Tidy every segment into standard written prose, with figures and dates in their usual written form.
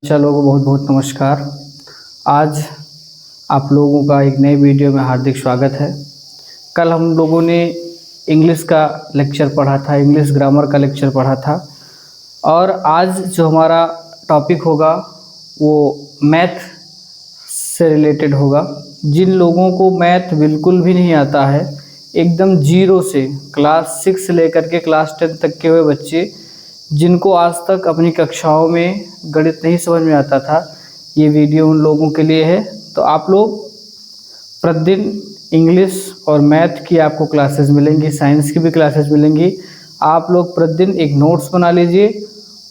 चलो बहुत बहुत नमस्कार। आज आप लोगों का एक नए वीडियो में हार्दिक स्वागत है। कल हम लोगों ने इंग्लिश का लेक्चर पढ़ा था, इंग्लिश ग्रामर का लेक्चर पढ़ा था और आज जो हमारा टॉपिक होगा वो मैथ से रिलेटेड होगा। जिन लोगों को मैथ बिल्कुल भी नहीं आता है, एकदम जीरो से क्लास 6 से लेकर के क्लास 10 तक के हुए बच्चे जिनको आज तक अपनी कक्षाओं में गणित नहीं समझ में आता था, ये वीडियो उन लोगों के लिए है। तो आप लोग प्रतिदिन इंग्लिश और मैथ की आपको क्लासेस मिलेंगी, साइंस की भी क्लासेस मिलेंगी। आप लोग प्रतिदिन एक नोट्स बना लीजिए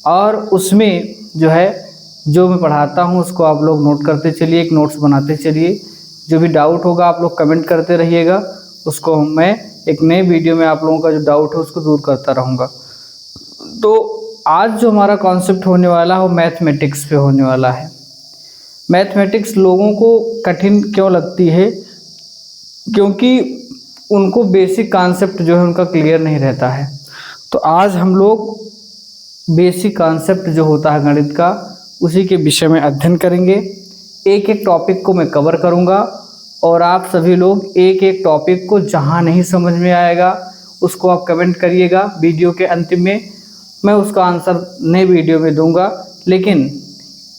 और उसमें जो मैं पढ़ाता हूँ उसको आप लोग नोट करते चलिए, एक नोट्स बनाते चलिए। जो भी डाउट होगा आप लोग कमेंट करते रहिएगा, उसको मैं एक नए वीडियो में आप लोगों का जो डाउट है उसको दूर करता रहूँगा। तो आज जो हमारा कॉन्सेप्ट होने वाला है वो मैथमेटिक्स पे होने वाला है। मैथमेटिक्स लोगों को कठिन क्यों लगती है? क्योंकि उनको बेसिक कॉन्सेप्ट जो है उनका क्लियर नहीं रहता है। तो आज हम लोग बेसिक कॉन्सेप्ट जो होता है गणित का, उसी के विषय में अध्ययन करेंगे। एक एक टॉपिक को मैं कवर करूँगा और आप सभी लोग एक एक टॉपिक को जहाँ नहीं समझ में आएगा उसको आप कमेंट करिएगा। वीडियो के अंतिम में मैं उसका आंसर नए वीडियो में दूंगा, लेकिन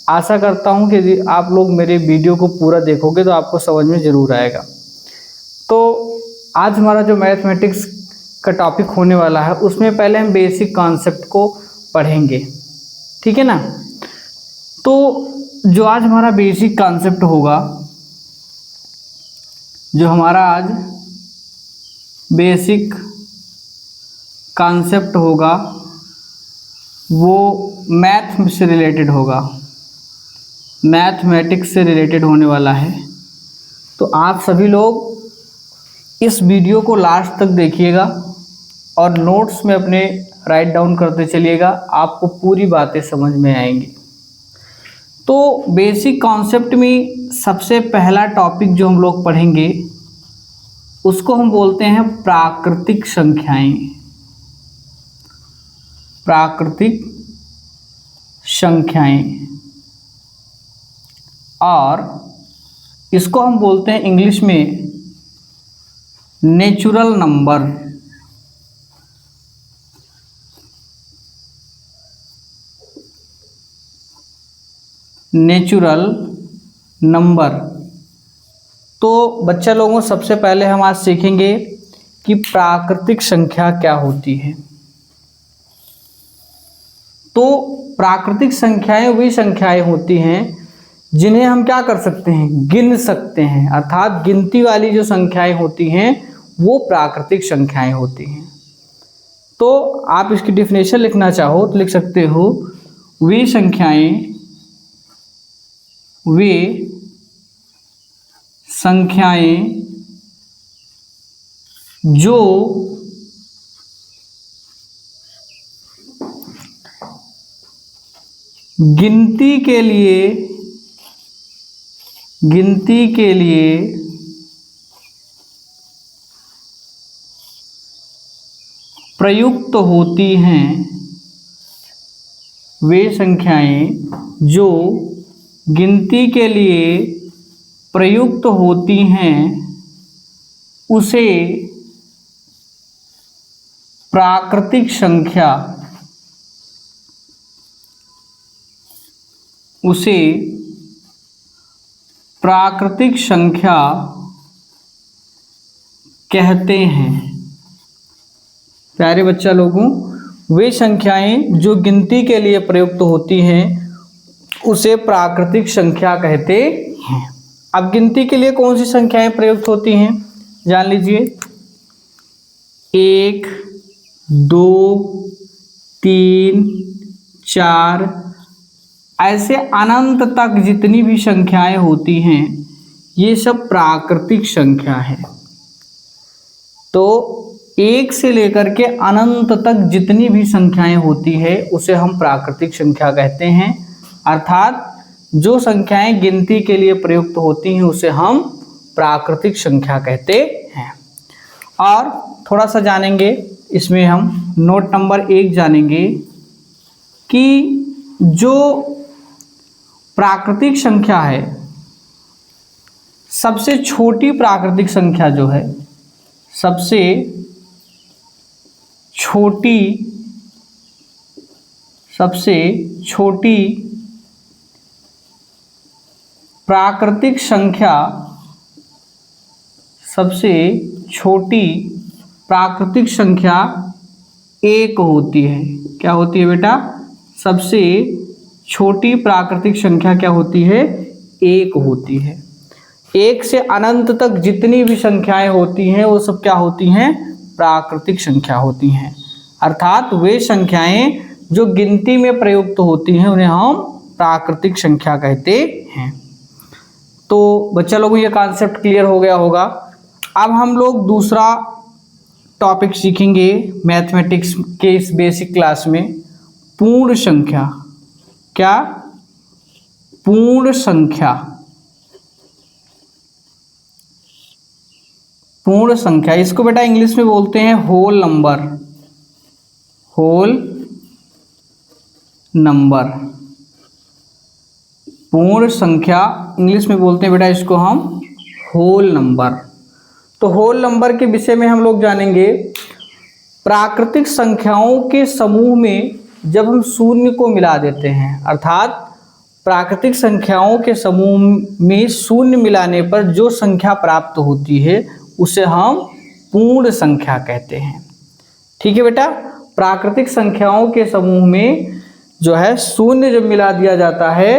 आशा करता हूं कि यदि आप लोग मेरे वीडियो को पूरा देखोगे तो आपको समझ में ज़रूर आएगा। तो आज हमारा जो मैथमेटिक्स का टॉपिक होने वाला है उसमें पहले हम बेसिक कॉन्सेप्ट को पढ़ेंगे, ठीक है ना। तो जो आज हमारा बेसिक कॉन्सेप्ट होगा, जो हमारा आज बेसिक कॉन्सेप्ट होगा वो मैथ से रिलेटेड होगा, मैथमेटिक्स से रिलेटेड होने वाला है। तो आप सभी लोग इस वीडियो को लास्ट तक देखिएगा और नोट्स में अपने राइट डाउन करते चलिएगा, आपको पूरी बातें समझ में आएंगी। तो बेसिक कॉन्सेप्ट में सबसे पहला टॉपिक जो हम लोग पढ़ेंगे उसको हम बोलते हैं प्राकृतिक संख्याएं। प्राकृतिक संख्याएं, और इसको हम बोलते हैं इंग्लिश में नेचुरल नंबर। Natural number. तो बच्चा लोगों, सबसे पहले हम आज सीखेंगे कि प्राकृतिक संख्या क्या होती है। तो प्राकृतिक संख्याएं वही संख्याएं होती हैं जिन्हें हम क्या कर सकते हैं, गिन सकते हैं। अर्थात गिनती वाली जो संख्याएं होती हैं वो प्राकृतिक संख्याएं होती हैं। तो आप इसकी डिफिनेशन लिखना चाहो तो लिख सकते हो, वे संख्याएं जो गिनती के लिए प्रयुक्त होती हैं। वे संख्याएं जो गिनती के लिए प्रयुक्त होती हैं उसे प्राकृतिक संख्या कहते हैं। प्यारे बच्चा लोगों, वे संख्याएं जो गिनती के लिए प्रयुक्त होती हैं उसे प्राकृतिक संख्या कहते हैं। अब गिनती के लिए कौन सी संख्याएं प्रयुक्त होती हैं जान लीजिए। 1, 2, 3, 4 ऐसे अनंत तक जितनी भी संख्याएं होती हैं ये सब प्राकृतिक संख्या है। तो 1 से लेकर के अनंत तक जितनी भी संख्याएं होती है उसे हम प्राकृतिक संख्या कहते हैं। अर्थात जो संख्याएं गिनती के लिए प्रयुक्त होती हैं उसे हम प्राकृतिक संख्या कहते हैं। और थोड़ा सा जानेंगे इसमें, हम नोट नंबर 1 जानेंगे कि जो प्राकृतिक संख्या है, सबसे छोटी प्राकृतिक संख्या जो है, सबसे छोटी प्राकृतिक संख्या, सबसे छोटी प्राकृतिक संख्या एक होती है। क्या होती है बेटा? सबसे छोटी प्राकृतिक संख्या क्या होती है? एक होती है। एक से अनंत तक जितनी भी संख्याएं होती हैं वो सब क्या होती हैं? प्राकृतिक संख्या होती हैं। अर्थात वे संख्याएं जो गिनती में प्रयुक्त होती हैं उन्हें हम प्राकृतिक संख्या कहते हैं। तो बच्चा लोगों ये कॉन्सेप्ट क्लियर हो गया होगा। अब हम लोग दूसरा टॉपिक सीखेंगे मैथमेटिक्स के इस बेसिक क्लास में, पूर्ण संख्या। क्या? पूर्ण संख्या। पूर्ण संख्या, इसको बेटा इंग्लिश में बोलते हैं होल नंबर। होल नंबर, पूर्ण संख्या इंग्लिश में बोलते हैं बेटा इसको हम होल नंबर। तो होल नंबर के विषय में हम लोग जानेंगे। प्राकृतिक संख्याओं के समूह में जब हम शून्य को मिला देते हैं, अर्थात प्राकृतिक संख्याओं के समूह में शून्य मिलाने पर जो संख्या प्राप्त होती है उसे हम पूर्ण संख्या कहते हैं। ठीक है बेटा? प्राकृतिक संख्याओं के समूह में जो है शून्य जब मिला दिया जाता है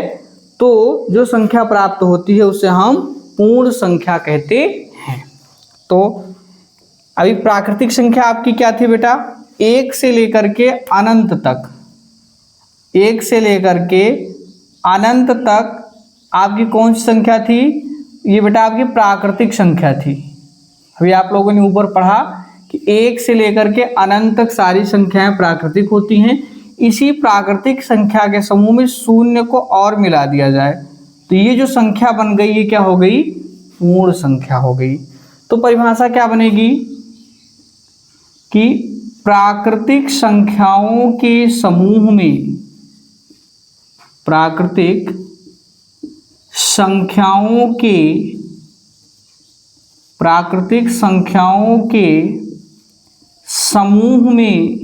तो जो संख्या प्राप्त होती है उसे हम पूर्ण संख्या कहते हैं। तो अभी प्राकृतिक संख्या आपकी क्या थी बेटा? एक से लेकर के अनंत तक, एक से लेकर के अनंत तक आपकी कौन सी संख्या थी? ये बेटा आपकी प्राकृतिक संख्या थी। अभी आप लोगों ने ऊपर पढ़ा कि एक से लेकर के अनंत तक सारी संख्याएं प्राकृतिक होती हैं। इसी प्राकृतिक संख्या के समूह में शून्य को और मिला दिया जाए तो ये जो संख्या बन गई ये क्या हो गई? पूर्ण संख्या हो गई। तो परिभाषा क्या बनेगी कि प्राकृतिक संख्याओं के समूह में, प्राकृतिक संख्याओं के, प्राकृतिक संख्याओं के समूह में,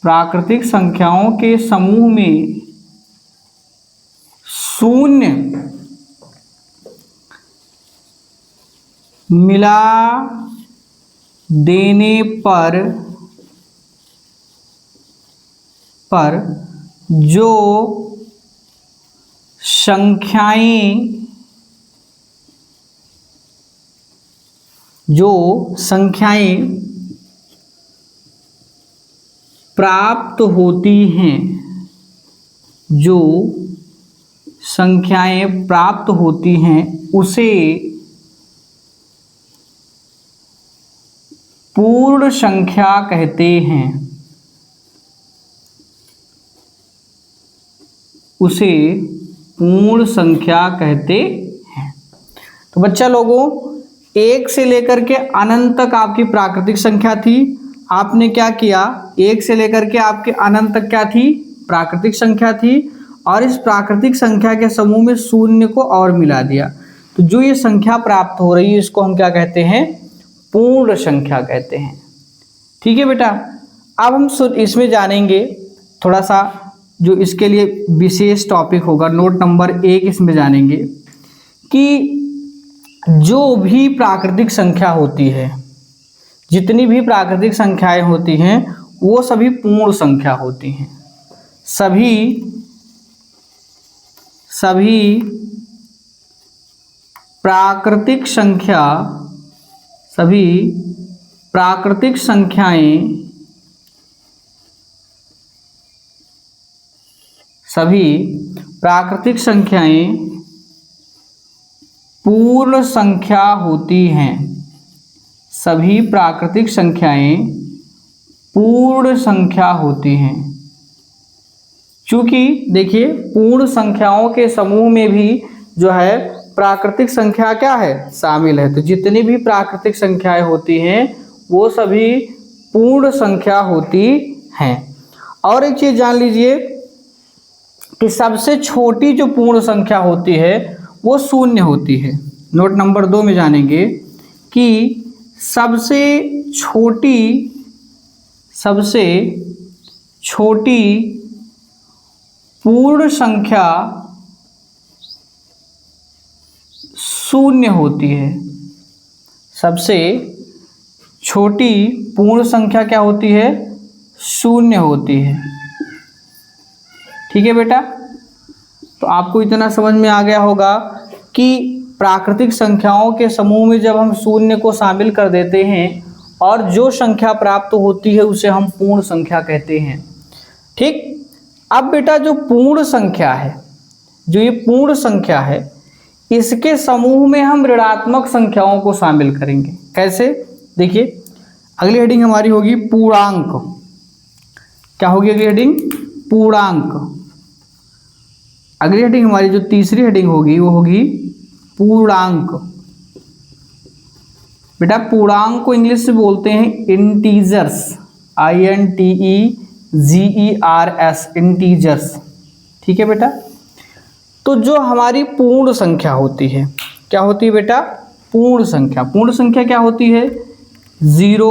प्राकृतिक संख्याओं के समूह में शून्य मिला देने पर जो संख्याएं प्राप्त होती हैं, जो संख्याएं प्राप्त होती हैं उसे पूर्ण संख्या कहते हैं। उसे पूर्ण संख्या कहते हैं। तो बच्चा लोगों, एक से लेकर के अनंत तक आपकी प्राकृतिक संख्या थी। आपने क्या किया? एक से लेकर के आपके अनंत तक क्या थी? प्राकृतिक संख्या थी। और इस प्राकृतिक संख्या के समूह में शून्य को और मिला दिया तो जो ये संख्या प्राप्त हो रही है इसको हम क्या कहते हैं? पूर्ण संख्या कहते हैं। ठीक है बेटा? अब हम इसमें जानेंगे थोड़ा सा, जो इसके लिए विशेष टॉपिक होगा, नोट नंबर 1 इसमें जानेंगे कि जो भी प्राकृतिक संख्या होती है, जितनी भी प्राकृतिक संख्याएं होती हैं वो सभी पूर्ण संख्या होती हैं। सभी प्राकृतिक संख्याएं पूर्ण संख्या होती हैं। सभी प्राकृतिक संख्याएं पूर्ण संख्या होती हैं। चूंकि देखिए पूर्ण संख्याओं के समूह में भी जो है प्राकृतिक संख्या क्या है? शामिल है। तो जितनी भी प्राकृतिक संख्याएं होती हैं वो सभी पूर्ण संख्या होती हैं। और एक चीज जान लीजिए कि सबसे छोटी जो पूर्ण संख्या होती है वो शून्य होती है। नोट नंबर 2 में जानेंगे कि सबसे छोटी पूर्ण संख्या शून्य होती है। सबसे छोटी पूर्ण संख्या क्या होती है? शून्य होती है। ठीक है बेटा, तो आपको इतना समझ में आ गया होगा कि प्राकृतिक संख्याओं के समूह में जब हम शून्य को शामिल कर देते हैं और जो संख्या प्राप्त होती है उसे हम पूर्ण संख्या कहते हैं। ठीक, अब बेटा जो पूर्ण संख्या है, जो ये पूर्ण संख्या है, इसके समूह में हम ऋणात्मक संख्याओं को शामिल करेंगे। कैसे? देखिए, अगली हेडिंग हमारी होगी पूर्णांक। क्या होगी अगली हेडिंग? पूर्णांक। अगली हेडिंग हमारी जो तीसरी हेडिंग होगी वो होगी पूर्णांक। बेटा पूर्णांक को इंग्लिश से बोलते हैं इंटीजर्स, INTEGERS, इंटीजर्स। ठीक है बेटा, तो जो हमारी पूर्ण संख्या होती है, क्या होती है बेटा? पूर्ण संख्या। पूर्ण संख्या क्या होती है? 0,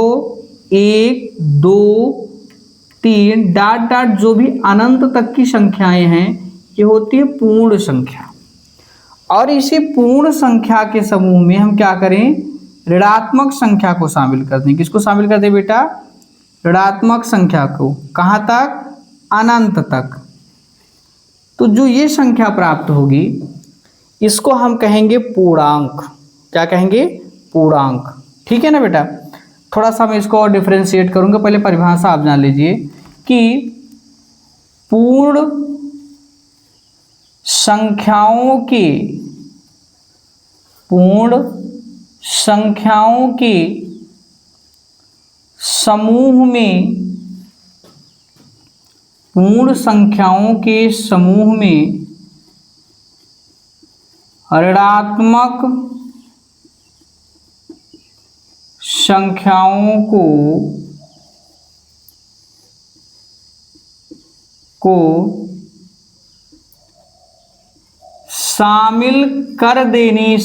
1, 2, 3 डॉट डॉट जो भी अनंत तक की संख्याएं हैं ये होती है पूर्ण संख्या। और इसी पूर्ण संख्या के समूह में हम क्या करें? ऋणात्मक संख्या को शामिल कर दें। किसको शामिल कर दें बेटा? ऋणात्मक संख्या को। कहाँ तक? अनंत तक। तो जो ये संख्या प्राप्त होगी इसको हम कहेंगे पूर्णांक। क्या कहेंगे? पूर्णांक। ठीक है ना बेटा, थोड़ा सा मैं इसको और डिफरेंशिएट करूंगा। पहले परिभाषा आप जान लीजिए कि पूर्ण संख्याओं के समूह में, पूर्ण संख्याओं के समूह में ऋणात्मक संख्याओं को शामिल कर देने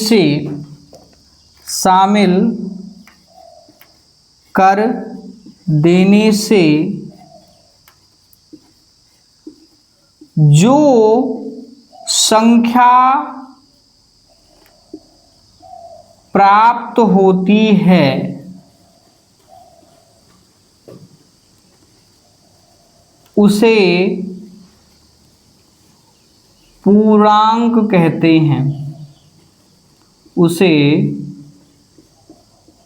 से जो संख्या प्राप्त होती है उसे पूर्णांक कहते हैं। उसे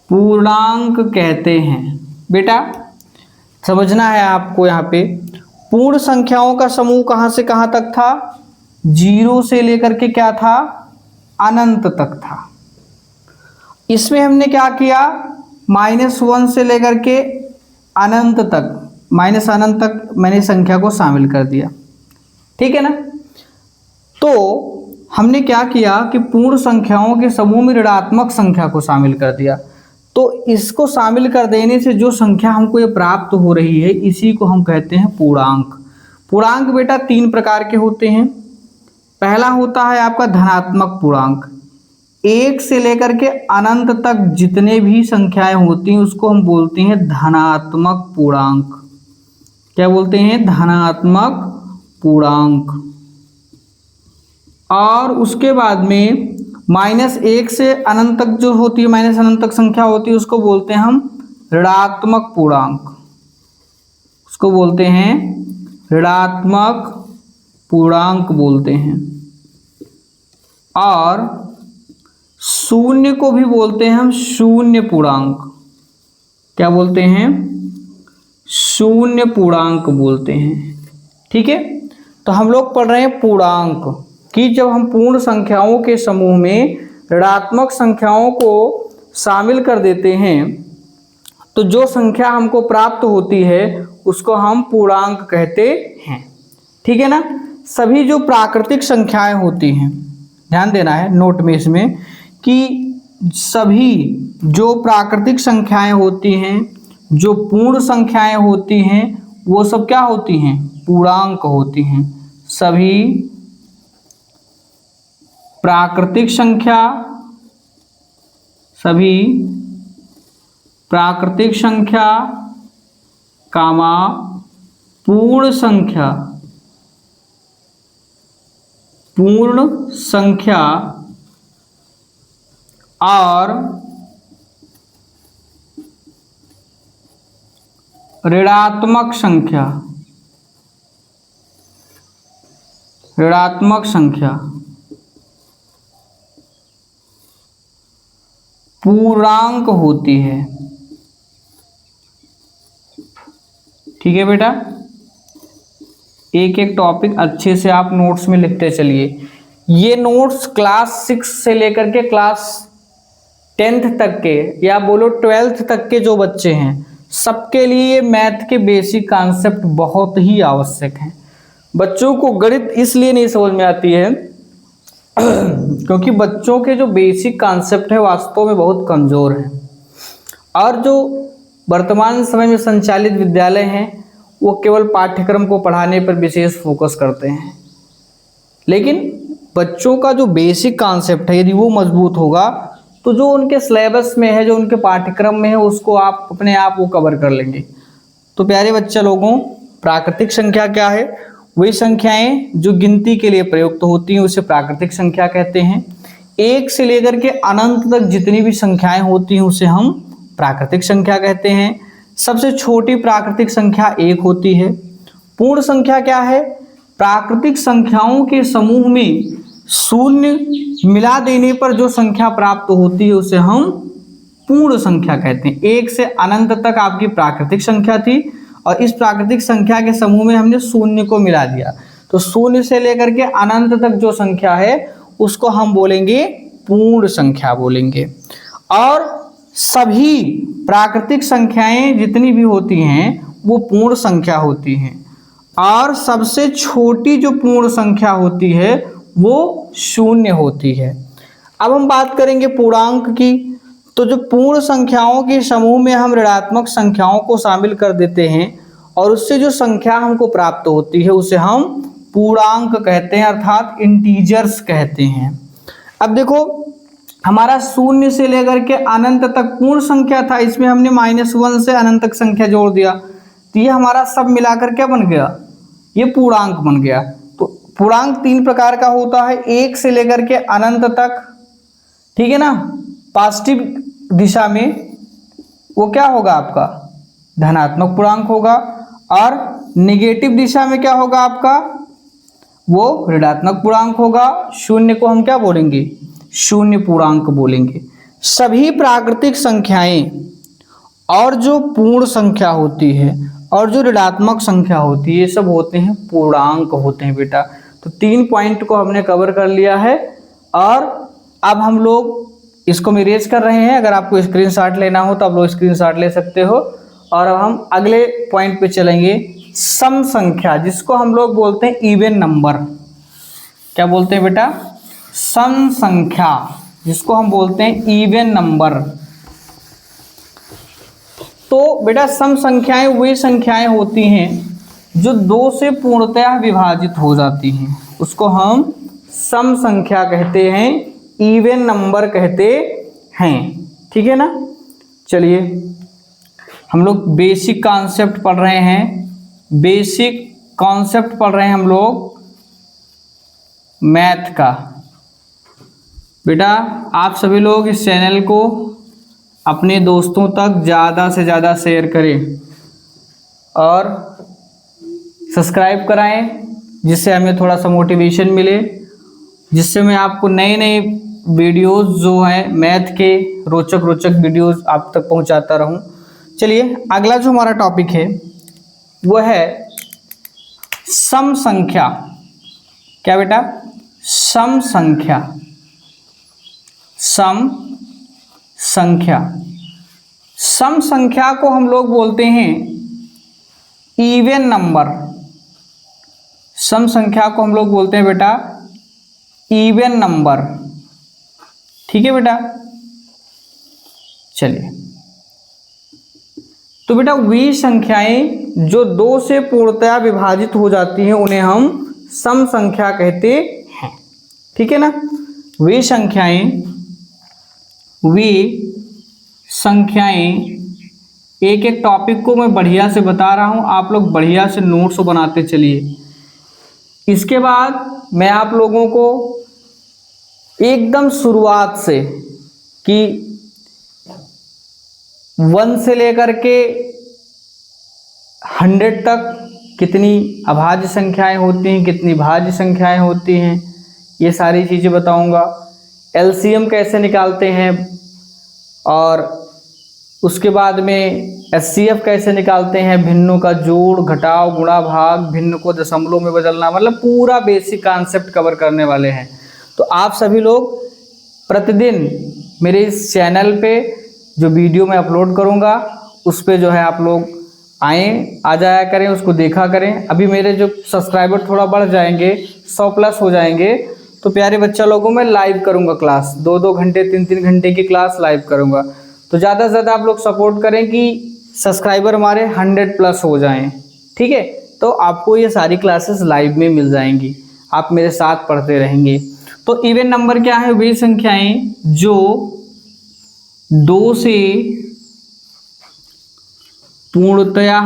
पूर्णांक कहते हैं। बेटा समझना है आपको, यहाँ पे पूर्ण संख्याओं का समूह कहाँ से कहाँ तक था? 0 से लेकर के क्या था? अनंत तक था। इसमें हमने क्या किया? -1 से लेकर के अनंत तक, माइनस अनंत तक मैंने संख्या को शामिल कर दिया। ठीक है ना, तो हमने क्या किया कि पूर्ण संख्याओं के समूह में ऋणात्मक संख्या को शामिल कर दिया। तो इसको शामिल कर देने से जो संख्या हमको ये प्राप्त हो रही है इसी को हम कहते हैं पूर्णांक। पूर्णांक बेटा 3 प्रकार के होते हैं। पहला होता है आपका धनात्मक पूर्णांक। 1 से लेकर के अनंत तक जितने भी संख्याएं होती हैं उसको हम बोलते हैं धनात्मक पूर्णांक। क्या बोलते हैं? धनात्मक पूर्णांक। और उसके बाद में -1 से अनंत तक जो होती है, माइनस अनंत तक संख्या होती है उसको बोलते हैं हम ऋणात्मक पूर्णांक। उसको बोलते हैं ऋणात्मक पूर्णांक बोलते हैं। और 0 को भी बोलते हैं हम शून्य पूर्णांक। क्या बोलते हैं? शून्य पूर्णांक बोलते हैं। ठीक है, तो हम लोग पढ़ रहे हैं पूर्णांक कि जब हम पूर्ण संख्याओं के समूह में ऋणात्मक संख्याओं को शामिल कर देते हैं तो जो संख्या हमको प्राप्त होती है उसको हम पूर्णांक कहते हैं। ठीक है ना, सभी जो प्राकृतिक संख्याएं होती हैं, ध्यान देना है नोट में इसमें कि सभी जो प्राकृतिक संख्याएं होती हैं, जो पूर्ण संख्याएं होती हैं, वो सब क्या होती हैं? पूर्णांक होती हैं। सभी प्राकृतिक संख्या, सभी प्राकृतिक संख्या कामा पूर्ण संख्या, पूर्ण संख्या और ऋणात्मक संख्या, ऋणात्मक संख्या पूर्णांक होती है। ठीक है बेटा, एक एक टॉपिक अच्छे से आप नोट्स में लिखते चलिए। ये नोट्स क्लास 6 से लेकर के क्लास 10th तक के या बोलो 12th तक के जो बच्चे हैं सबके लिए मैथ के बेसिक कॉन्सेप्ट बहुत ही आवश्यक हैं। बच्चों को गणित इसलिए नहीं समझ में आती है क्योंकि बच्चों के जो बेसिक कॉन्सेप्ट है वास्तव में बहुत कमज़ोर हैं, और जो वर्तमान समय में संचालित विद्यालय हैं वो केवल पाठ्यक्रम को पढ़ाने पर विशेष फोकस करते हैं। लेकिन बच्चों का जो बेसिक कॉन्सेप्ट है यदि वो मजबूत होगा तो जो उनके सिलेबस में है, जो उनके पाठ्यक्रम में है, उसको आप अपने आप वो कवर कर लेंगे। तो प्यारे बच्चे लोगों, प्राकृतिक संख्या क्या है? वही संख्याएं जो गिनती के लिए प्रयुक्त होती हैं उसे प्राकृतिक संख्या कहते हैं। एक से लेकर के अनंत तक जितनी भी संख्याएं होती हैं उसे हम प्राकृतिक संख्या कहते हैं। सबसे छोटी प्राकृतिक संख्या 1 होती है। पूर्ण संख्या क्या है? प्राकृतिक संख्याओं के समूह में शून्य मिला देने पर जो संख्या प्राप्त होती है उसे हम पूर्ण संख्या कहते हैं। 1 से अनंत तक आपकी प्राकृतिक संख्या थी और इस प्राकृतिक संख्या के समूह में हमने शून्य को मिला दिया, तो शून्य से लेकर के अनंत तक जो संख्या है उसको हम बोलेंगे पूर्ण संख्या बोलेंगे। और सभी प्राकृतिक संख्याएं जितनी भी होती हैं वो पूर्ण संख्या होती हैं, और सबसे छोटी जो पूर्ण संख्या होती है वो शून्य होती है। अब हम बात करेंगे पूर्णांक की। तो जो पूर्ण संख्याओं के समूह में हम ऋणात्मक संख्याओं को शामिल कर देते हैं और उससे जो संख्या हमको प्राप्त होती है उसे हम पूर्णांक कहते हैं, अर्थात इंटीजर्स कहते हैं। अब देखो, हमारा शून्य से लेकर के अनंत तक पूर्ण संख्या था, इसमें हमने -1 से अनंत तक संख्या जोड़ दिया, तो ये हमारा सब मिलाकर क्या बन गया? ये पूर्णांक बन गया। तो पूर्णांक 3 प्रकार का होता है, 1 से लेकर के अनंत तक, ठीक है ना। पॉजिटिव दिशा में वो क्या होगा आपका? धनात्मक पूर्णांक होगा, और नेगेटिव दिशा में क्या होगा आपका? वो ऋणात्मक पूर्णांक होगा। शून्य को हम क्या बोलेंगे? शून्य पूर्णांक बोलेंगे। सभी प्राकृतिक संख्याएं और जो पूर्ण संख्या होती है और जो ऋणात्मक संख्या होती है ये सब होते हैं पूर्णांक होते हैं बेटा। तो 3 पॉइंट को हमने कवर कर लिया है, और अब हम लोग इसको हम इरेज कर रहे हैं। अगर आपको स्क्रीनशॉट लेना हो तो आप लोग स्क्रीनशॉट ले सकते हो। और अब हम अगले पॉइंट पे चलेंगे, सम संख्या, जिसको हम लोग बोलते हैं इवन नंबर। क्या बोलते हैं बेटा? सम संख्या, जिसको हम बोलते हैं इवन नंबर। तो बेटा सम संख्याएं वही संख्याएं होती हैं जो 2 से पूर्णतया विभाजित हो जाती हैं, उसको हम सम संख्या कहते हैं, इवन नंबर कहते हैं। ठीक है ना। चलिए, हम लोग बेसिक कॉन्सेप्ट पढ़ रहे हैं, बेसिक कॉन्सेप्ट पढ़ रहे हैं हम लोग मैथ का। बेटा आप सभी लोग इस चैनल को अपने दोस्तों तक ज़्यादा से ज़्यादा शेयर करें और सब्सक्राइब कराएं, जिससे हमें थोड़ा सा मोटिवेशन मिले, जिससे मैं आपको नए नए वीडियोस जो हैं मैथ के रोचक रोचक वीडियोस आप तक पहुंचाता रहूं। चलिए, अगला जो हमारा टॉपिक है वो है सम संख्या। क्या बेटा? सम संख्या। सम संख्या, सम संख्या को हम लोग बोलते हैं इवन नंबर। सम संख्या को हम लोग बोलते हैं बेटा इवन नंबर। ठीक है बेटा। चलिए, तो बेटा वे संख्याएं जो 2 से पूर्णतया विभाजित हो जाती हैं उन्हें हम सम संख्या कहते हैं। ठीक है ना, वे संख्याएं एक एक टॉपिक को मैं बढ़िया से बता रहा हूं, आप लोग बढ़िया से नोट्स बनाते चलिए। इसके बाद मैं आप लोगों को एकदम शुरुआत से कि 1 से लेकर के 100 तक कितनी अभाज्य संख्याएं होती हैं, कितनी भाज्य संख्याएं होती हैं, ये सारी चीज़ें बताऊंगा। एलसीएम कैसे निकालते हैं, और उसके बाद में एचसीएफ कैसे निकालते हैं, भिन्नों का जोड़ घटाव गुणा भाग, भिन्न को दशमलव में बदलना, मतलब पूरा बेसिक कॉन्सेप्ट कवर करने वाले हैं। तो आप सभी लोग प्रतिदिन मेरे इस चैनल पे जो वीडियो मैं अपलोड करूँगा उस पे जो है आप लोग आ जाया करें, उसको देखा करें। अभी मेरे जो सब्सक्राइबर थोड़ा बढ़ जाएंगे, 100+ हो जाएंगे, तो प्यारे बच्चा लोगों में लाइव करूँगा क्लास, 2-2 घंटे 3-3 घंटे की क्लास लाइव करूँगा। तो ज़्यादा से ज़्यादा आप लोग सपोर्ट करें कि सब्सक्राइबर हमारे 100+ हो जाएं। ठीक है, तो आपको ये सारी क्लासेस लाइव में मिल जाएंगी, आप मेरे साथ पढ़ते रहेंगे। तो इवन नंबर क्या है, वे संख्याएं जो 2 से पूर्णतया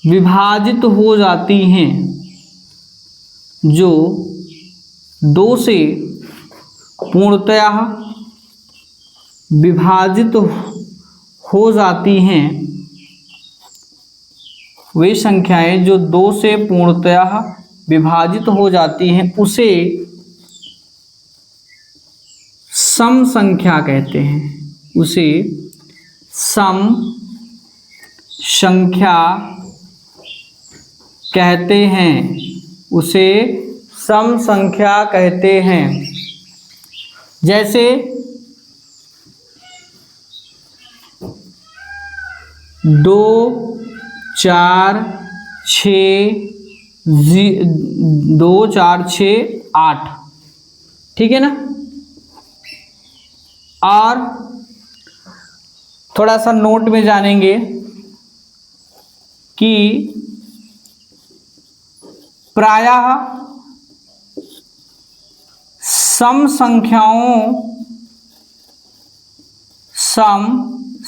विभाजित हो जाती हैं, जो 2 से पूर्णतया विभाजित हो जाती हैं, वे संख्याएं जो 2 से पूर्णतया विभाजित हो जाती हैं उसे सम संख्या कहते हैं। उसे सम संख्या कहते हैं, उसे सम संख्या कहते हैं। जैसे 2 4 6 2 4 6 8, ठीक है ना। और थोड़ा सा नोट में जानेंगे कि प्रायः सम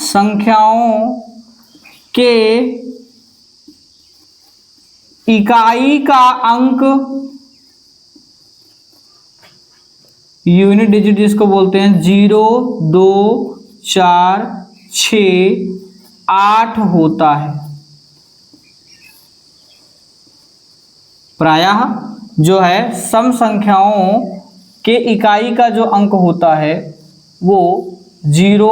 संख्याओं के इकाई का अंक, यूनिट डिजिट जिसको बोलते हैं, 0 2 4 6 8 होता है। प्रायः जो है सम संख्याओं के इकाई का जो अंक होता है वो 0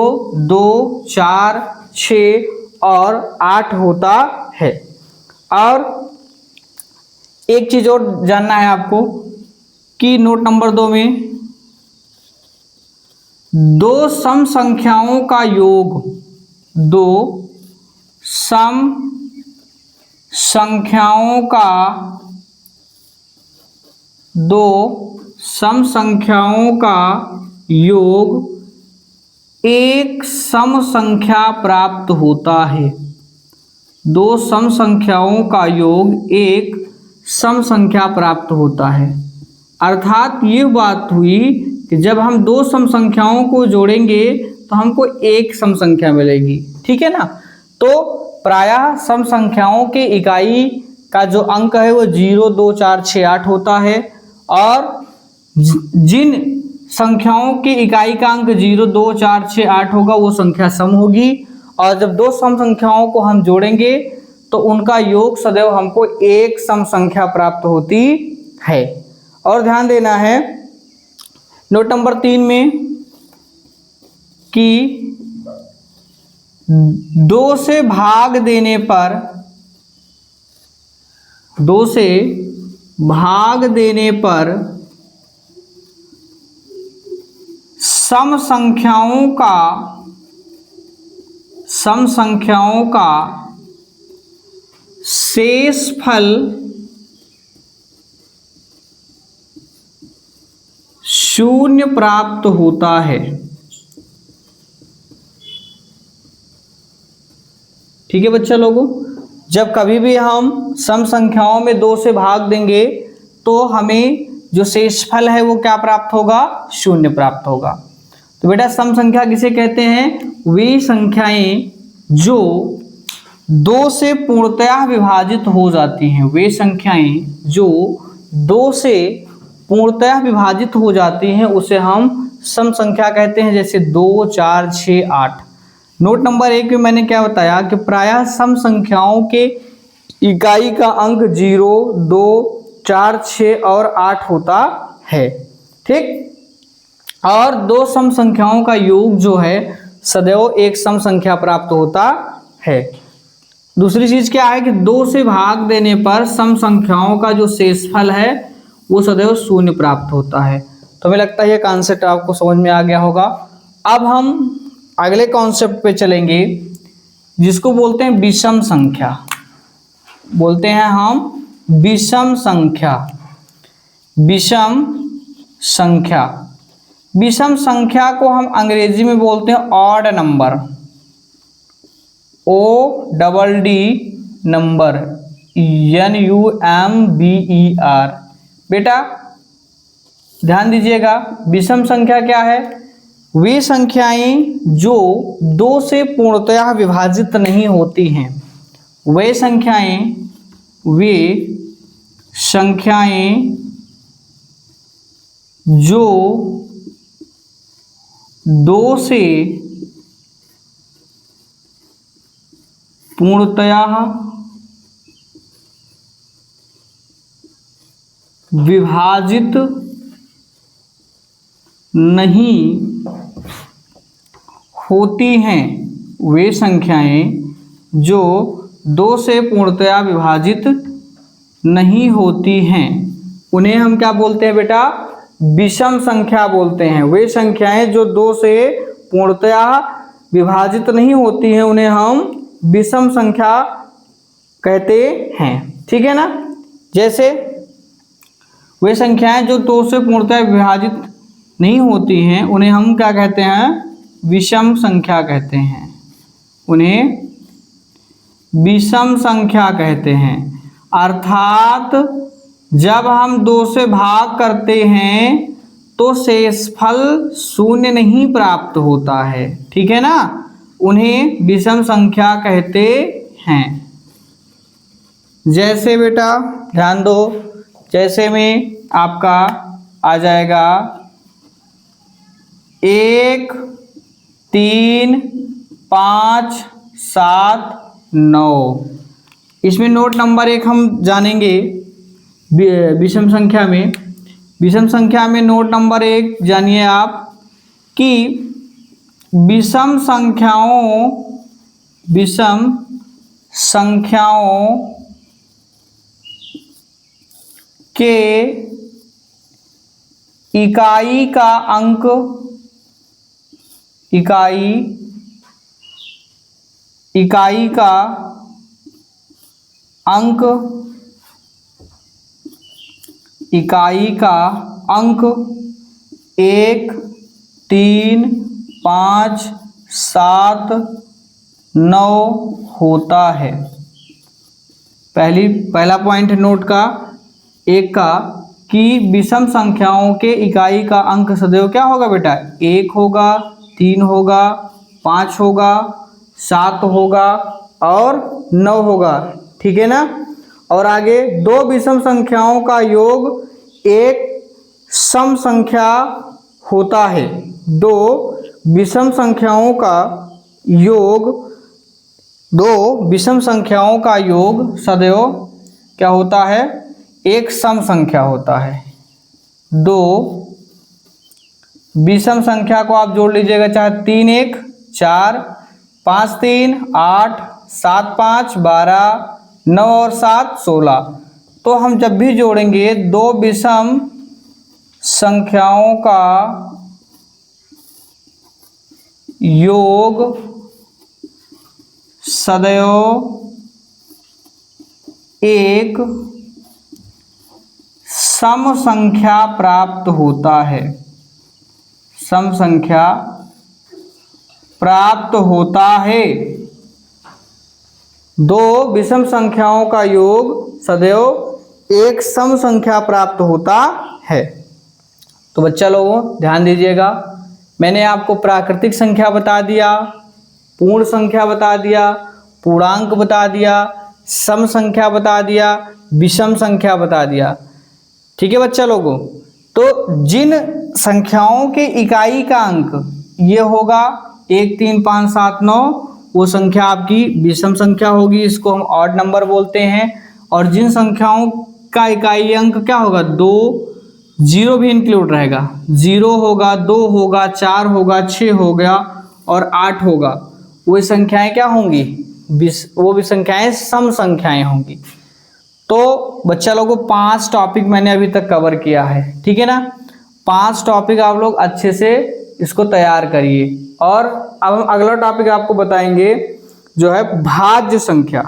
2 4 6 और 8 होता है। और एक चीज और जानना है आपको कि नोट नंबर 2 में 2 सम संख्याओं का योग, 2 सम संख्याओं का 2 सम संख्याओं का योग एक सम संख्या प्राप्त होता है। 2 सम संख्याओं का योग एक सम संख्या प्राप्त होता है। अर्थात ये बात हुई कि जब हम 2 सम संख्याओं को जोड़ेंगे तो हमको एक सम संख्या मिलेगी, ठीक है ना। तो प्रायः सम संख्याओं के इकाई का जो अंक है वो 0 2 4 6 8 होता है, और जिन संख्याओं की इकाई का अंक 0 2 4 6 8 होगा वो संख्या सम होगी। और जब 2 सम संख्याओं को हम जोड़ेंगे तो उनका योग सदैव हमको एक सम संख्या प्राप्त होती है। और ध्यान देना है नोट नंबर 3 में कि 2 से भाग देने पर, 2 से भाग देने पर सम संख्याओं का शेषफल शून्य प्राप्त होता है। ठीक है बच्चा लोगों, जब कभी भी हम सम संख्याओं में 2 से भाग देंगे तो हमें जो शेषफल है वो क्या प्राप्त होगा, 0 प्राप्त होगा। तो बेटा सम संख्या किसे कहते हैं, वे संख्याएं जो 2 से पूर्णतः विभाजित हो जाती हैं, वे संख्याएं जो 2 से पूर्णतः विभाजित हो जाती हैं उसे हम सम संख्या कहते हैं, जैसे 2, 4, 6, 8। नोट नंबर 1 में मैंने क्या बताया कि प्रायः सम संख्याओं के इकाई का अंक 0, 2, 4, 6 और 8 होता है, ठीक। और 2 सम संख्याओं का योग जो है सदैव एक सम संख्या प्राप्त होता है। दूसरी चीज क्या है कि 2 से भाग देने पर सम संख्याओं का जो शेषफल है वो सदैव 0 प्राप्त होता है। तो हमें लगता है ये कॉन्सेप्ट आपको समझ में आ गया होगा। अब हम अगले कॉन्सेप्ट पे चलेंगे जिसको बोलते हैं विषम संख्या, बोलते हैं हम विषम संख्या। विषम संख्या, विषम संख्या को हम अंग्रेजी में बोलते हैं odd number, ODD number, NUMBER। बेटा ध्यान दीजिएगा, विषम संख्या क्या है, वे संख्याएं जो 2 से पूर्णतः विभाजित नहीं होती हैं, वे संख्याएं जो 2 से पूर्णतः विभाजित नहीं होती हैं, वे संख्याएं जो 2 से पूर्णतः विभाजित नहीं होती हैं उन्हें हम क्या बोलते हैं बेटा, विषम संख्या बोलते हैं। वे संख्याएं जो 2 से पूर्णतः विभाजित नहीं होती हैं उन्हें हम विषम संख्या कहते हैं, ठीक है ना। जैसे वे संख्याएं जो 2 से पूर्णतः विभाजित नहीं होती हैं उन्हें हम क्या कहते हैं, विषम संख्या कहते हैं, उन्हें विषम संख्या कहते हैं। अर्थात जब हम 2 से भाग करते हैं तो शेषफल 0 नहीं प्राप्त होता है, ठीक है ना, उन्हें विषम संख्या कहते हैं। जैसे बेटा ध्यान दो, जैसे में आपका आ जाएगा 1, 3, 5, 7, 9। इसमें नोट नंबर 1 हम जानेंगे विषम संख्या में। विषम संख्या में नोट नंबर 1 जानिए आप कि विषम संख्याओं के इकाई का अंक इकाई का अंक 1, 3, 5, 7, 9 होता है। पहला पॉइंट है नोट का 1 का कि विषम संख्याओं के इकाई का अंक सदैव क्या होगा बेटा, 1 होगा, 3 होगा, 5 होगा, 7 होगा और 9 होगा, ठीक है ना। और आगे 2 विषम संख्याओं का योग एक सम संख्या होता है। 2 विषम संख्याओं का योग, 2 विषम संख्याओं का योग सदैव क्या होता है, एक सम संख्या होता है। 2 विषम संख्या को आप जोड़ लीजिएगा, चाहे 3, 1, 4, 5, 3, 8, 7, 5, 12, 9 और 7, 16। तो हम जब भी जोड़ेंगे 2 विषम संख्याओं का योग सदैव एक सम संख्या प्राप्त होता है, सम संख्या प्राप्त होता है। दो विषम संख्याओं का योग सदैव एक सम संख्या प्राप्त होता है। तो बच्चा लोगों ध्यान दीजिएगा, मैंने आपको प्राकृतिक संख्या बता दिया, पूर्ण संख्या बता दिया, पूर्णांक बता दिया, सम संख्या बता दिया, विषम संख्या बता दिया। ठीक है बच्चा लोगों, तो जिन संख्याओं के इकाई का अंक ये होगा 1 3 5 7 9, वो संख्या आपकी विषम संख्या होगी, इसको हम ऑड नंबर बोलते हैं। और जिन संख्याओं का इकाई अंक क्या होगा 2, 0 भी इंक्लूड रहेगा, 0 होगा, 2 होगा, 4 होगा, 6 हो गया और 8 होगा, वो संख्याएं क्या होंगी, वो भी संख्याएं सम संख्याएं होंगी। तो बच्चा लोगों 5 टॉपिक मैंने अभी तक कवर किया है, ठीक है ना। 5 टॉपिक आप लोग अच्छे से इसको तैयार करिए। और अब हम अगला टॉपिक आपको बताएंगे जो है भाज्य संख्या।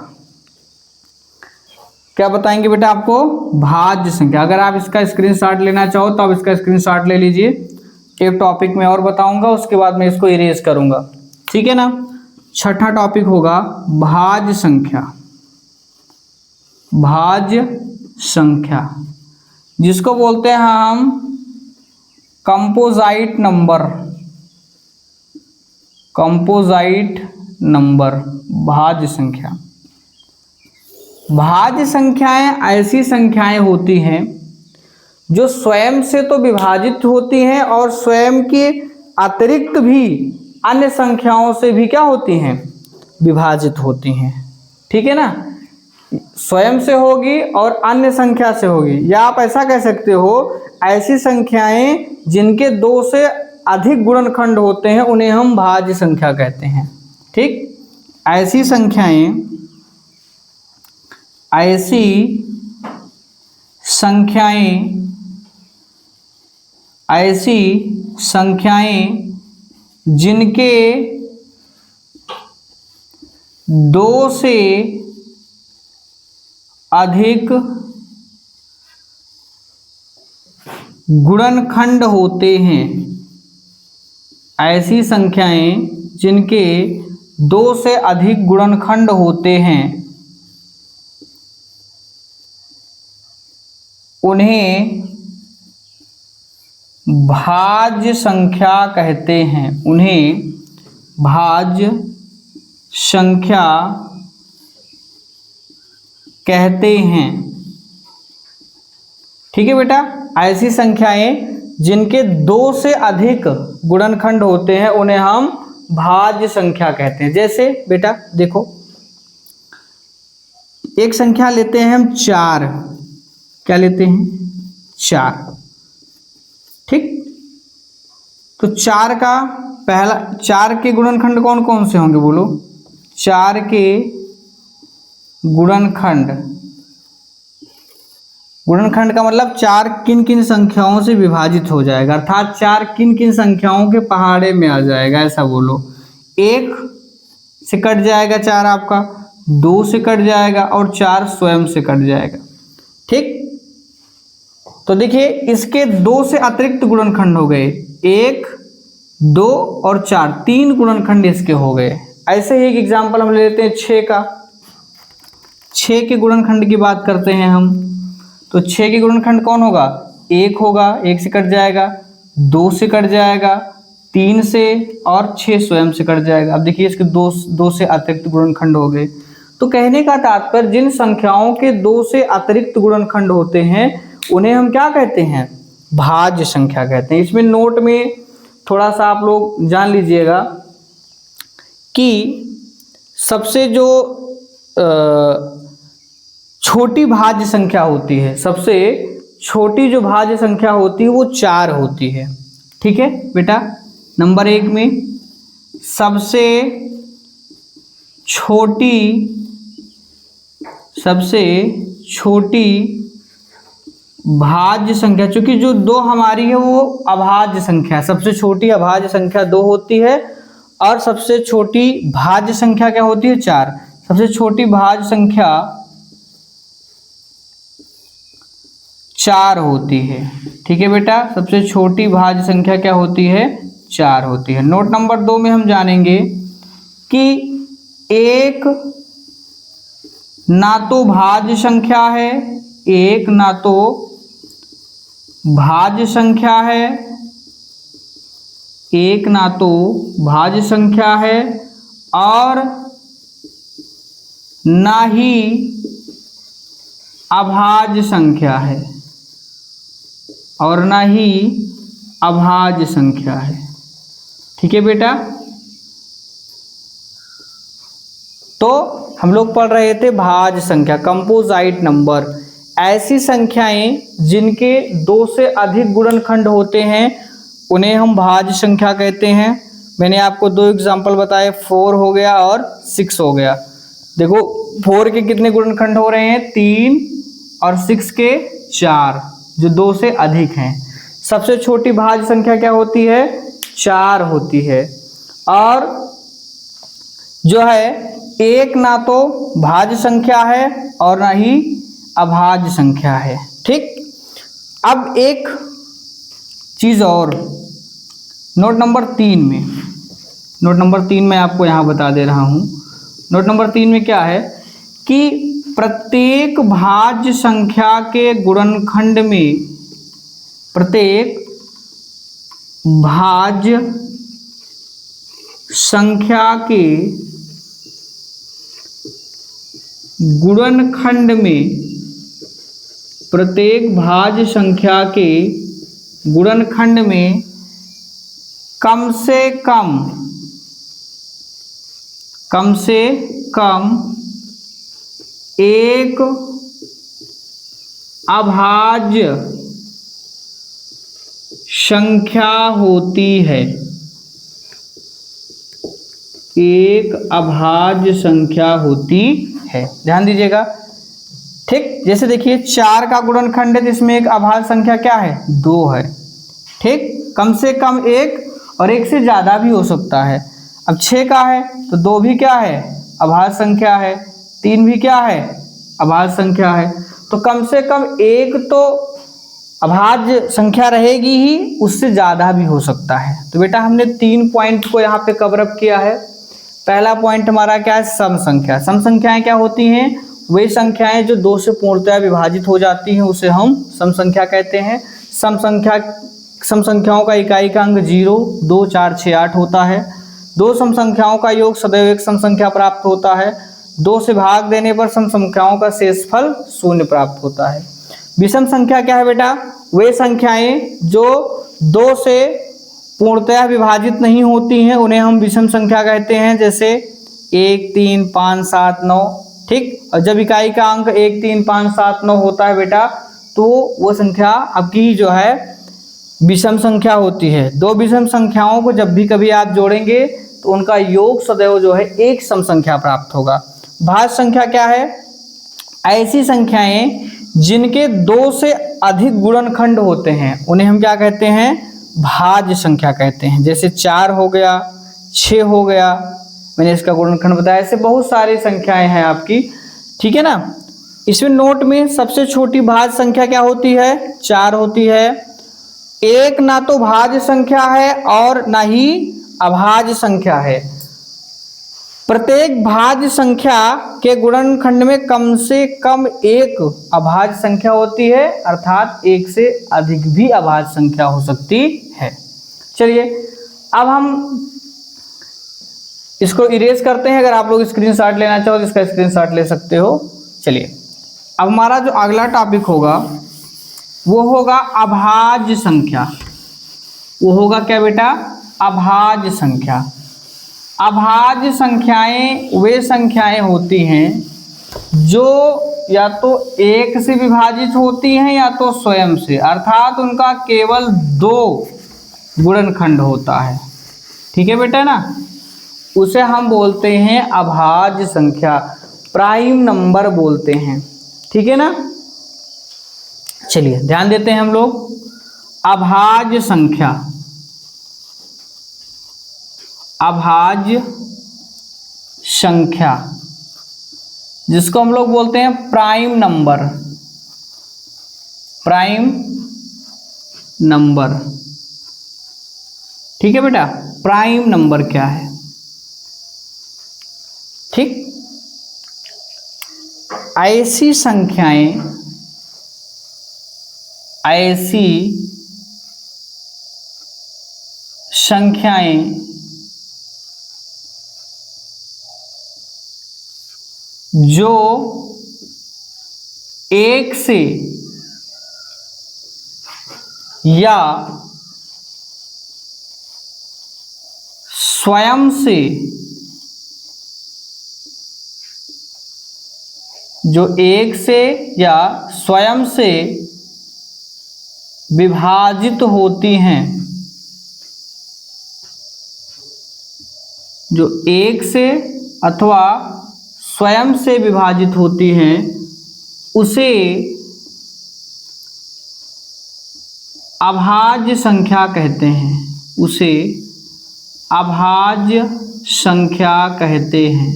क्या बताएंगे बेटा आपको, भाज्य संख्या। अगर आप इसका स्क्रीनशॉट लेना चाहो तो आप इसका स्क्रीनशॉट ले लीजिए। एक टॉपिक मैं और बताऊंगा, उसके बाद मैं इसको इरेज करूंगा, ठीक है ना। छठा टॉपिक होगा भाज्य संख्या। भाज्य संख्या जिसको बोलते हैं हम कंपोजाइट नंबर। कंपोजाइट नंबर भाज्य संख्या। भाज्य संख्याएं ऐसी संख्याएं होती हैं जो स्वयं से तो विभाजित होती हैं और स्वयं के अतिरिक्त भी अन्य संख्याओं से भी क्या होती हैं, विभाजित होती हैं, ठीक है ना। स्वयं से होगी और अन्य संख्या से होगी, या आप ऐसा कह सकते हो ऐसी संख्याएं जिनके 2 से अधिक गुणनखंड होते हैं उन्हें हम भाज्य संख्या कहते हैं, ठीक। ऐसी संख्याएं जिनके 2 से अधिक गुणनखंड होते हैं। ऐसी संख्याएं जिनके 2 से अधिक गुणनखंड होते हैं उन्हें भाज्य संख्या कहते हैं। उन्हें भाज्य संख्या कहते हैं, ठीक है बेटा। ऐसी संख्याएं जिनके 2 से अधिक गुणनखंड होते हैं उन्हें हम भाज्य संख्या कहते हैं। जैसे बेटा देखो, एक संख्या लेते हैं हम 4। क्या लेते हैं, 4, ठीक। तो 4 का पहला, 4 के गुणनखंड कौन कौन से होंगे बोलो। 4 के गुणनखंड, गुणनखंड का मतलब 4 किन किन संख्याओं से विभाजित हो जाएगा, अर्थात 4 किन किन संख्याओं के पहाड़े में आ जाएगा, ऐसा बोलो। 1 से कट जाएगा 4 आपका, 2 से कट जाएगा और 4 स्वयं से कट जाएगा, ठीक। तो देखिए इसके 2 से अतिरिक्त गुणनखंड हो गए, 1, 2 और 4, 3 गुणनखंड इसके हो गए। ऐसे ही एक एग्जाम्पल हम ले लेते हैं 6 का। 6 के गुणनखंड की बात करते हैं हम, तो 6 के गुणनखंड कौन होगा, 1 होगा, 1 से कट जाएगा, 2 से कट जाएगा, 3 से और 6 स्वयं से कट जाएगा। अब देखिए इसके 2 से अतिरिक्त गुणनखंड हो गए। तो कहने का तात्पर्य जिन संख्याओं के 2 से अतिरिक्त गुणनखंड होते हैं उन्हें हम क्या कहते हैं, भाज्य संख्या कहते हैं। इसमें नोट में थोड़ा सा आप लोग जान लीजिएगा कि सबसे जो छोटी भाज्य संख्या होती है, सबसे छोटी जो भाज्य संख्या होती है वो 4 होती है, ठीक है बेटा। नंबर 1 में सबसे छोटी भाज्य संख्या, चूंकि जो 2 हमारी है वो अभाज्य संख्या, सबसे छोटी अभाज्य संख्या 2 होती है और सबसे छोटी भाज्य संख्या क्या होती है, 4। सबसे छोटी भाज्य संख्या 4 होती है, ठीक है बेटा। सबसे छोटी भाज्य संख्या क्या होती है, 4 होती है। नोट नंबर 2 में हम जानेंगे कि एक ना तो भाज्य संख्या है, एक ना तो भाज्य संख्या है, एक ना तो भाज्य संख्या है और ना ही अभाज्य संख्या है, और ना ही अभाज्य संख्या है। ठीक है बेटा, तो हम लोग पढ़ रहे थे भाज्य संख्या, कंपोजाइट नंबर, ऐसी संख्याएं जिनके 2 से अधिक गुणनखंड होते हैं उन्हें हम भाज्य संख्या कहते हैं। मैंने आपको 2 एग्जाम्पल बताए, 4 हो गया और 6 हो गया। देखो 4 के कितने गुणनखंड हो रहे हैं, 3 और 6 के 4, जो 2 से अधिक हैं। सबसे छोटी भाज्य संख्या क्या होती है, 4 होती है। और जो है एक ना तो भाज्य संख्या है और ना ही अभाज्य संख्या है। ठीक, अब एक चीज और, नोट नंबर 3 में, नोट नंबर 3 में आपको यहां बता दे रहा हूं। नोट नंबर 3 में क्या है कि प्रत्येक भाज्य संख्या के गुणनखंड में, प्रत्येक भाज्य संख्या के गुणनखंड में, प्रत्येक भाज्य संख्या के गुणनखंड में कम से कम एक अभाज्य संख्या होती है, एक अभाज्य संख्या होती है। ध्यान दीजिएगा। ठीक, जैसे देखिए 4 का गुणनखंड है जिसमें एक अभाज्य संख्या क्या है, 2 है। ठीक, कम से कम 1 और 1 से ज्यादा भी हो सकता है। अब 6 का है तो 2 भी क्या है, अभाज्य संख्या है, 3 भी क्या है, अभाज्य संख्या है। तो कम से कम 1 तो अभाज्य संख्या रहेगी ही, उससे ज्यादा भी हो सकता है। तो बेटा हमने 3 पॉइंट को यहाँ पे कवर अप किया है। पहला पॉइंट हमारा क्या है, सम संख्या। सम संख्याएं क्या होती हैं, वे संख्याएं जो 2 से पूर्णतः विभाजित हो जाती हैं उसे हम सम संख्या कहते हैं। सम संख्याओं का इकाई का अंक 0, 2, 4, 6, 8 होता है। 2 सम संख्याओं का योग सदैव एक सम संख्या प्राप्त होता है। 2 से भाग देने पर सम संख्याओं का शेषफल 0 प्राप्त होता है। विषम संख्या क्या है बेटा, वे संख्याएं जो 2 से पूर्णतः विभाजित नहीं होती हैं उन्हें हम विषम संख्या कहते हैं, जैसे 1, 3, 5, 7, 9। ठीक, और जब इकाई का अंक 1, 3, 5, 7, 9 होता है बेटा, तो वो संख्या आपकी जो है विषम संख्या होती है। 2 विषम संख्याओं को जब भी कभी आप जोड़ेंगे तो उनका योग सदैव जो है एक सम संख्या प्राप्त होगा। भाज्य संख्या क्या है, ऐसी संख्याएं जिनके 2 से अधिक गुणनखंड होते हैं उन्हें हम क्या कहते हैं, भाज्य संख्या कहते हैं। जैसे 4 हो गया, 6 हो गया, मैंने इसका गुणनखंड बताया। ऐसे बहुत सारी संख्याएं हैं आपकी। ठीक है ना। इसमें नोट में सबसे छोटी भाज्य संख्या क्या होती है, 4 होती है। एक ना तो भाज्य संख्या है और ना ही अभाज्य संख्या है। प्रत्येक भाज्य संख्या के गुणनखंड में कम से कम एक अभाज्य संख्या होती है, अर्थात 1 से अधिक भी अभाज्य संख्या हो सकती है। चलिए अब हम इसको इरेज करते हैं। अगर आप लोग स्क्रीनशॉट लेना चाहो तो इसका स्क्रीनशॉट ले सकते हो। चलिए अब हमारा जो अगला टॉपिक होगा वो होगा अभाज्य संख्या। वो होगा क्या बेटा, अभाज्य संख्या। अभाज्य संख्याएं वे संख्याएं होती हैं जो या तो 1 से विभाजित होती हैं या तो स्वयं से, अर्थात उनका केवल 2 गुणनखंड होता है। ठीक है बेटा ना, उसे हम बोलते हैं अभाज्य संख्या, प्राइम नंबर बोलते हैं। ठीक है ना। चलिए ध्यान देते हैं हम लोग। अभाज्य संख्या, अभाज्य संख्या जिसको हम लोग बोलते हैं प्राइम नंबर, प्राइम नंबर। ठीक है बेटा, प्राइम नंबर क्या है। ठीक, ऐसी संख्याएं जो एक से या स्वयं से विभाजित होती हैं, जो एक से अथवा स्वयं से विभाजित होती हैं, उसे अभाज्य संख्या कहते हैं। उसे अभाज्य संख्या कहते हैं।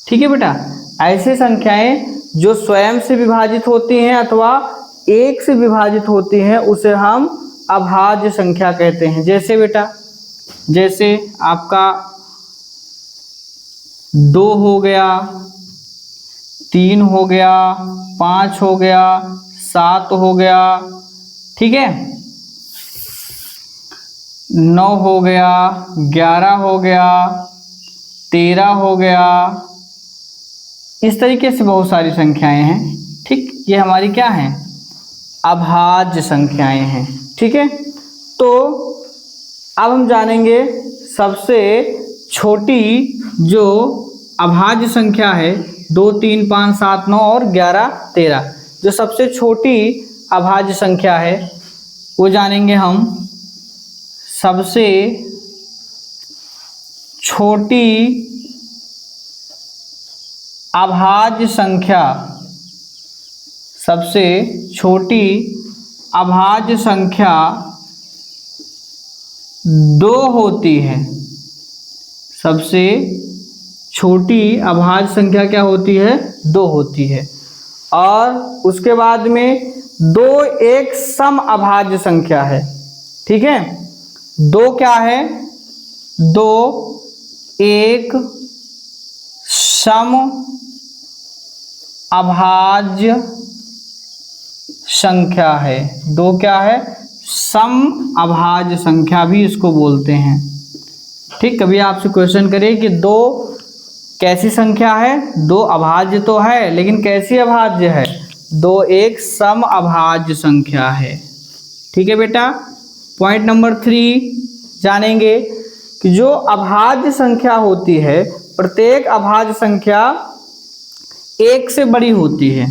ठीक है बेटा, ऐसी संख्याएं जो स्वयं से विभाजित होती हैं अथवा एक से विभाजित होती हैं, उसे हम अभाज्य संख्या कहते हैं। जैसे बेटा, जैसे आपका 2 हो गया, 3 हो गया, 5 हो गया, 7 हो गया, ठीक है, 9 हो गया, 11 हो गया, 13 हो गया। इस तरीके से बहुत सारी संख्याएं हैं। ठीक, ये हमारी क्या हैं? अभाज्य संख्याएं हैं। ठीक है, तो अब हम जानेंगे सबसे छोटी जो अभाज्य संख्या है, 2, 3, 5, 7, 9 और 11, 13। जो सबसे छोटी अभाज्य संख्या है वो जानेंगे हम। सबसे छोटी अभाज्य संख्या, सबसे छोटी अभाज्य संख्या 2 होती है। सबसे छोटी अभाज्य संख्या क्या होती है? 2 होती है। और उसके बाद में 2 एक सम अभाज्य संख्या है। ठीक है, 2 क्या है? 2 एक सम अभाज्य संख्या है। 2 क्या है? सम अभाज्य संख्या भी इसको बोलते हैं। ठीक, कभी आपसे क्वेश्चन करे कि 2 कैसी संख्या है? 2 अभाज्य तो है, लेकिन कैसी अभाज्य है? 2 एक सम अभाज्य संख्या है। ठीक है बेटा, पॉइंट नंबर 3 जानेंगे कि जो अभाज्य संख्या होती है, प्रत्येक अभाज्य संख्या 1 से बड़ी होती है।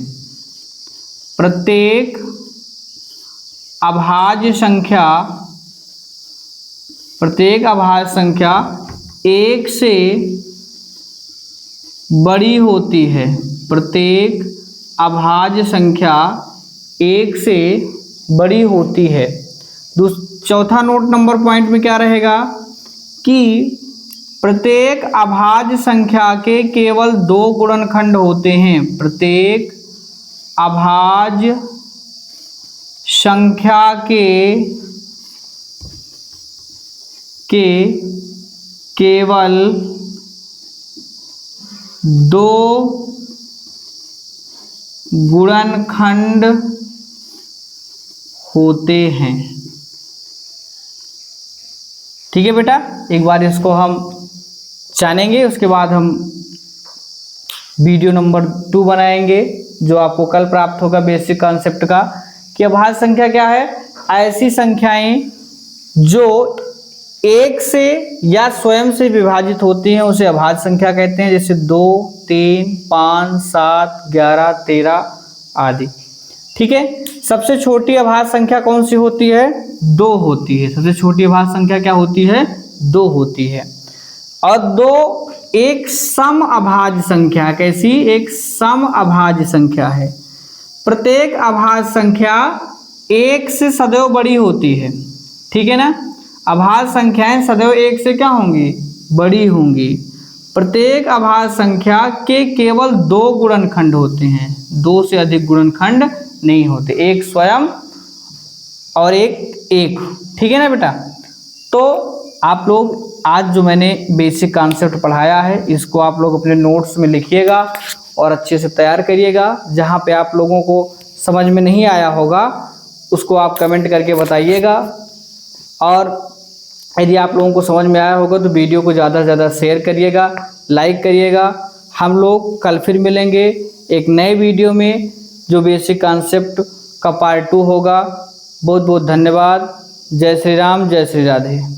प्रत्येक अभाज्य संख्या 1 से बड़ी होती है। प्रत्येक अभाज्य संख्या 1 से बड़ी होती है। चौथा नोट नंबर पॉइंट में क्या रहेगा कि प्रत्येक अभाज्य संख्या के केवल 2 गुणनखंड होते हैं। प्रत्येक अभाज्य संख्या के केवल 2 गुणनखंड होते हैं। ठीक है बेटा, एक बार इसको हम जानेंगे, उसके बाद हम वीडियो नंबर 2 बनाएंगे जो आपको कल प्राप्त होगा बेसिक कॉन्सेप्ट का। कि अभाज्य संख्या क्या है? ऐसी संख्याएं जो 1 से या स्वयं से विभाजित होती हैं, उसे अभाज्य संख्या कहते हैं। जैसे 2, 3, 5, 7, 11, 13 आदि। ठीक है, सबसे छोटी अभाज्य संख्या कौन सी होती है? 2 होती है। सबसे छोटी अभाज्य संख्या क्या होती है? 2 होती है। और 2 एक सम अभाज्य संख्या। कैसी? एक सम अभाज्य संख्या है। प्रत्येक अभाज्य संख्या 1 से सदैव बड़ी होती है। ठीक है ना, अभाज्य संख्याएं सदैव 1 से क्या होंगी? बड़ी होंगी। प्रत्येक अभाज्य संख्या के केवल 2 गुणनखंड होते हैं। 2 से अधिक गुणनखंड नहीं होते, एक स्वयं और एक। ठीक है ना बेटा, तो आप लोग आज जो मैंने बेसिक कॉन्सेप्ट पढ़ाया है इसको आप लोग अपने नोट्स में लिखिएगा और अच्छे से तैयार करिएगा। जहाँ पे आप लोगों को समझ में नहीं आया होगा उसको आप कमेंट करके बताइएगा, और यदि आप लोगों को समझ में आया होगा तो वीडियो को ज़्यादा से ज़्यादा शेयर करिएगा, लाइक करिएगा। हम लोग कल फिर मिलेंगे एक नए वीडियो में जो बेसिक कॉन्सेप्ट का पार्ट 2 होगा। बहुत बहुत धन्यवाद। जय श्री राम, जय श्री राधे।